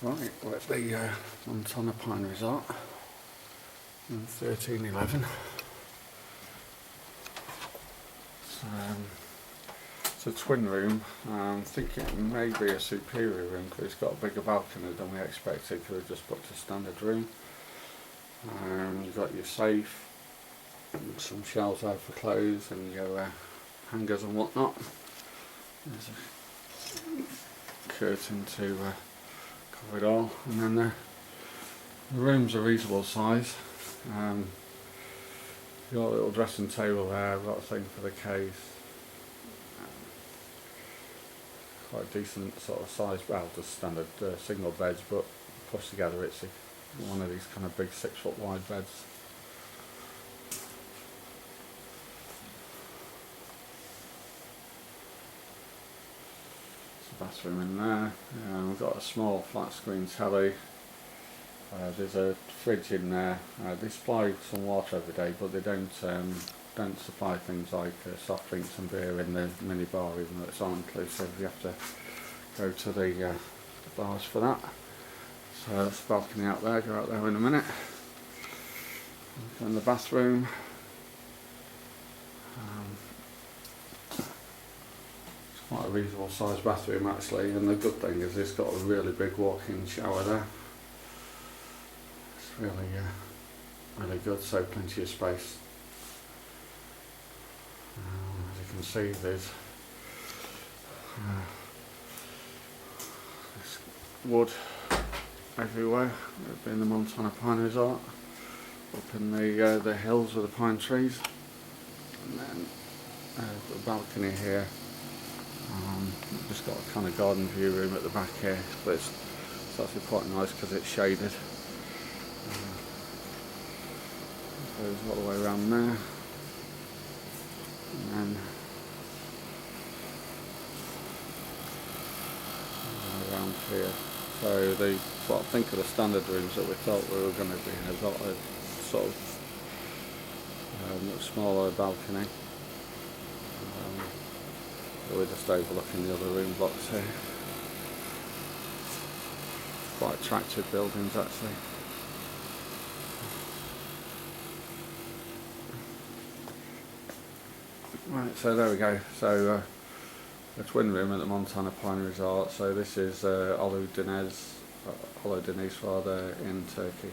Right, we're at the Montana Pine Resort in 1311. It's a twin room. I'm thinking it may be a superior room because it's got a bigger balcony than we expected, because we just booked a standard room. You've got your safe, and some shelves out for clothes and your hangers and whatnot. There's a curtain to cover it all, and then the room's a reasonable size. You've got a little dressing table there, I've got a thing for the case. Quite a decent sort of size, well, just standard single beds, but pushed together it's one of these kind of big 6 foot wide beds. There's a bathroom in there. We've got a small flat screen telly. There's a fridge in there. They supply some water every day, but they don't supply things like soft drinks and beer in the mini bar, even though it's all inclusive. You have to go to the bars for that. So that's the balcony out there, go out there in a minute. Go in the bathroom. It's quite a reasonable sized bathroom actually, and the good thing is it's got a really big walk-in shower there. It's really good, so plenty of space. As you can see, there's wood everywhere. We've been in the Montana Pine Resort, up in the hills with the pine trees, and then the balcony here. Just got a kind of garden view room at the back here, but it's actually quite nice because it's shaded. Goes all the way around there, and then around here. So what I think of the standard rooms that we thought we were going to be, have got a sort of smaller balcony. We're just overlooking the other room blocks here. Quite attractive buildings actually. Right, so there we go. So a twin room at the Montana Pine Resort. So this is Oludeniz rather, in Turkey.